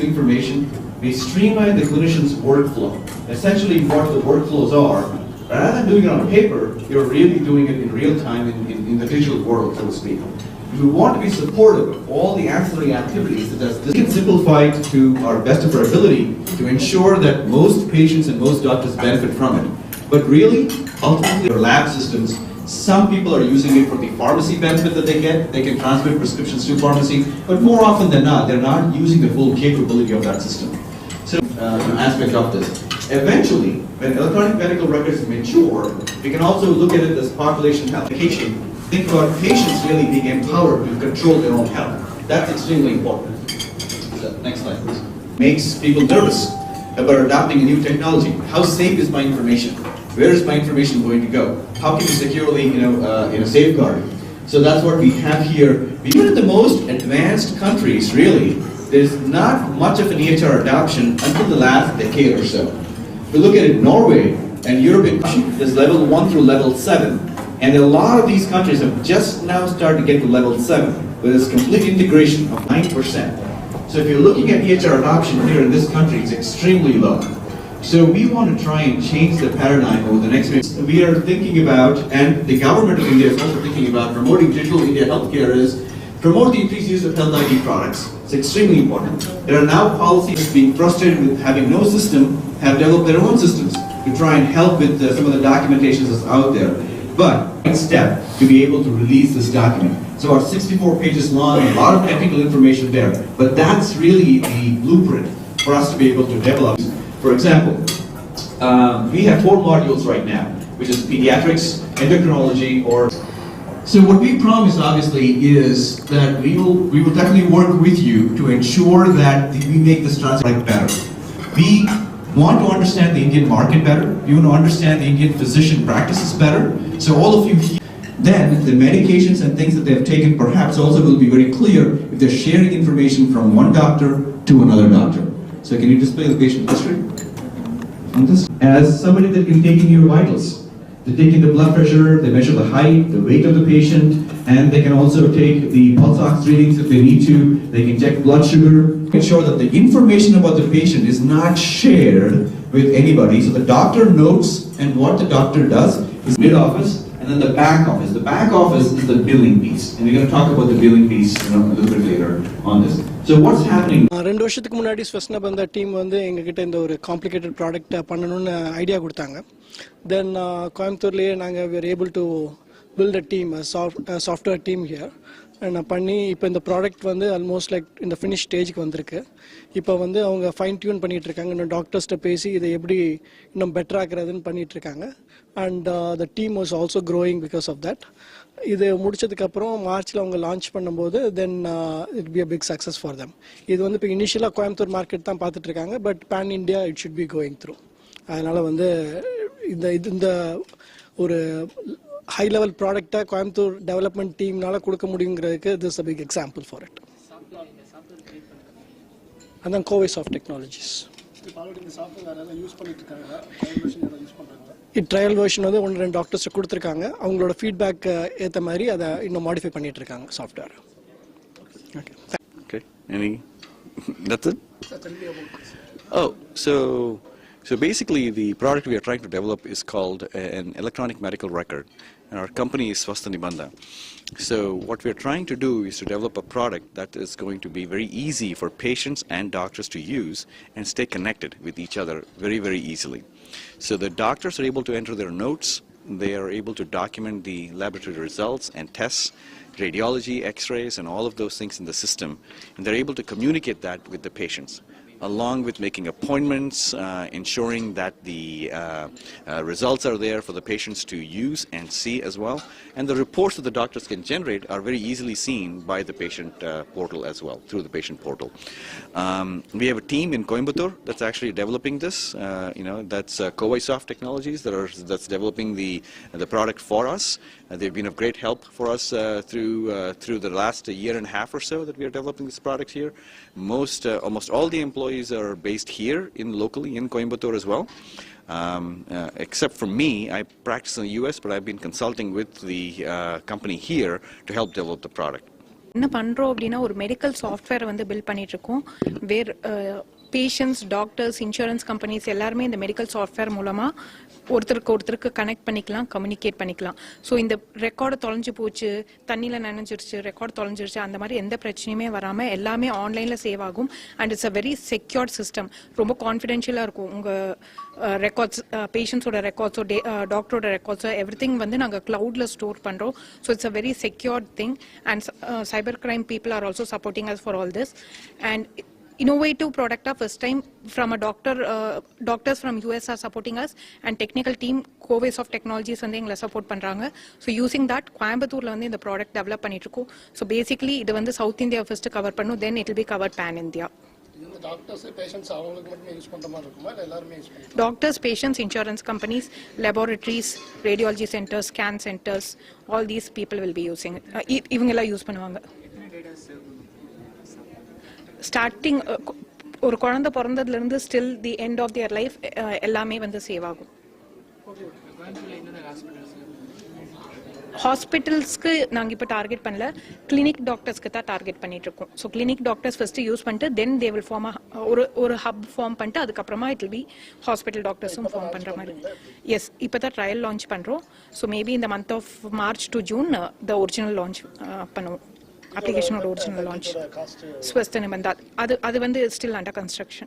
to information, we streamline the clinician's workflow. Essentially what the workflows are, rather than doing it on paper, you're really doing it in real time in the digital world, so to speak. We want to be supportive of all the ancillary activities that this can simplify it to our best of our ability to ensure that most patients and most doctors benefit from it. But really, ultimately, our lab systems, some people are using it for the pharmacy benefit that they get. They can transmit prescriptions to pharmacy, but more often than not, they're not using the full capability of that system. So, an aspect of this. Eventually, when electronic medical records mature, we can also look at it as population health. Think about patients really being empowered to control their own health. That's extremely important. So, next slide, please. Makes people nervous about adopting a new technology. How safe is my information? Where is my information going to go? How can we securely, safeguard it? So that's what we have here. Even in the most advanced countries, really, there's not much of an EHR adoption until the last decade or so. If we look at it, Norway and Europe, there's level 1 through level 7. And a lot of these countries have just now started to get to level 7, where there's complete integration of 9%. So if you're looking at EHR adoption here in this country, it's extremely low. So we want to try and change the paradigm over the next minute. We are thinking about, and the government of India is also thinking about, promoting digital India healthcare is promote the increased use of health IT products. It's extremely important. There are now policies being frustrated with having no system, have developed their own systems to try and help with some of the documentations that's out there. But next step to be able to release this document. So our 64 pages long, a lot of technical information there, but that's really the blueprint for us to be able to develop. For example, we have 4 modules right now, which is pediatrics, endocrinology, or... So what we promise obviously is that we will definitely work with you to ensure that we make this transaction better. We want to understand the Indian market better. We want to understand the Indian physician practices better. So all of you, then the medications and things that they've taken perhaps also will be very clear if they're sharing information from one doctor to another doctor. So can you display the patient history on this? As somebody that can take in your vitals. They take in the blood pressure, they measure the height, the weight of the patient, and they can also take the pulse ox readings if they need to. They can check blood sugar. Ensure that the information about the patient is not shared with anybody. So the doctor notes, and what the doctor does is mid-office, and then the back office. The back office is the billing piece, and we're going to talk about the billing piece a little bit later on this. So what's happening? 2 வருஷத்துக்கு முன்னாடி ஸ்வஸ்னப் அந்த team வந்து எங்ககிட்ட இந்த ஒரு complicated product பண்ணணும்னு idea கொடுத்தாங்க. தென் கோயம்புத்தூர்லேயே நாங்கள் we were able to build a team, a software team here. நான் பண்ணி இப்போ இந்த ப்ராடக்ட் வந்து ஆல்மோஸ்ட் லைக் இந்த ஃபினிஷ் ஸ்டேஜுக்கு வந்திருக்கு. இப்போ வந்து அவங்க ஃபைன் டியூன் பண்ணிகிட்ருக்காங்க. இன்னும் டாக்டர்ஸ்கிட்ட பேசி இதை எப்படி இன்னும் பெட்டராக்குறதுன்னு பண்ணிகிட்ருக்காங்க. And the team was also growing because of that. இது முடிச்சதுக்கப்புறம் மார்ச்சில் அவங்க லான்ச் பண்ணும்போது then it be a big success for them. இது வந்து இப்போ இனிஷியலாக கோயம்புத்தூர் மார்க்கெட் தான் பார்த்துட்ருக்காங்க. But pan India it should be going through. அதனால் வந்து இந்த ஒரு high level product Coimbatore development team nala kudukka mudiyungiradhukku this is a big example for it. And then Kovai soft technologies. Trial version வந்து 1-2 doctors கொடுத்திருக்காங்க. அவங்களோட feedback ஏத்த மாதிரி அதை இன்னும் மாடிஃபை பண்ணிட்டு இருக்காங்க software. Okay. Any? That's it? Oh, so basically the product we are trying to develop is called an electronic medical record, and our company is Swastanibandha. So what we are trying to do is to develop a product that is going to be very easy for patients and doctors to use and stay connected with each other very, very easily. So the doctors are able to enter their notes, they are able to document the laboratory results and tests, radiology, x-rays, and all of those things in the system, and they're able to communicate that with the patients, along with making appointments, ensuring that the results are there for the patients to use and see as well. And the reports that the doctors can generate are very easily seen by the patient portal as well, through the patient portal. We have a team in Coimbatore that's actually developing this. That's Kovai Soft Technologies that's developing the product for us. They've been of great help for us through the last year and a half or so that we are developing this product here. Almost all the employees are based here locally in Coimbatore as well. Except for me, I practice in the US, but I've been consulting with the company here to help develop the product. என்ன பண்ணுறோம் அப்படின்னா ஒரு medical சாஃப்ட்வேரை வந்து build பண்ணிட்டு இருக்கோம். வேர் patients, doctors, insurance companies எல்லாருமே இந்த மெடிக்கல் சாஃப்ட்வேர் மூலமாக ஒருத்தருக்கு கனெக்ட் பண்ணிக்கலாம், கம்யூனிகேட் பண்ணிக்கலாம். ஸோ இந்த ரெக்கார்டு தொலைஞ்சு போச்சு, தண்ணியில் நனைஞ்சிருச்சு, ரெக்கார்டு தொலைஞ்சிருச்சு, அந்த மாதிரி எந்த பிரச்சனையுமே வராமல் எல்லாமே ஆன்லைனில் சேவ் ஆகும். And it's a very secured system. ரொம்ப கான்ஃபிடென்ஷியலாக இருக்கும். உங்கள் ரெக்கார்ட்ஸ், பேஷண்ட்ஸோட ரெக்கார்ட்ஸோ டாக்டரோட ரெக்கார்ட்ஸோ எவ்ரிதிங் வந்து நாங்கள் க்ளவுடில் ஸ்டோர் பண்ணுறோம். So it's a very secured thing. And cyber crime people are also supporting us for all this. And innovative product first time from a doctors from US are supporting us, and technical team Kovai of technologies வந்து எங்களை support பண்றாங்க. So using that கோயம்புத்தூர்ல வந்து இந்த product develop பண்ணிட்டு இருக்கோம். So basically இது வந்து சவுத் இந்தியா ஃபர்ஸ்ட் கவர் பண்ணும், then it will be cover pan India. Doctors, patients, insurance companies, laboratories, radiology centers, scan centers, all these people will be using it. இவங்கெல்லாம் use பண்ணுவாங்க. Starting ஒரு குழந்தை பிறந்ததுலேருந்து still the end of their life எல்லாமே வந்து save ஆகும். ஹாஸ்பிட்டல்ஸ்க்கு நாங்கள் இப்போ டார்கெட் பண்ணல, கிளினிக் டாக்டர்ஸ்க்கு தான் டார்கெட் பண்ணிட்டு இருக்கோம். So clinic doctors first use பண்ணிட்டு தென் தே வில் ஃபார்ம் ஒரு ஹப் ஃபார்ம் பண்ணிட்டு அதுக்கப்புறமா இட் வில் பி ஹாஸ்பிட்டல் டாக்டர்ஸும் ஃபார்ம் பண்ணுற மாதிரி. எஸ், இப்போ தான் ட்ரையல் லான்ச் பண்ணுறோம். ஸோ மேபி இந்த month of March to June the original launch பண்ணுவோம். அப்ளிகேஷனோட ஒரிஜினல் லான்ச் ஸ்வஸ்த நிபந்தா அது வந்து ஸ்டில் அண்டர் கன்ஸ்ட்ரக்ஷன்.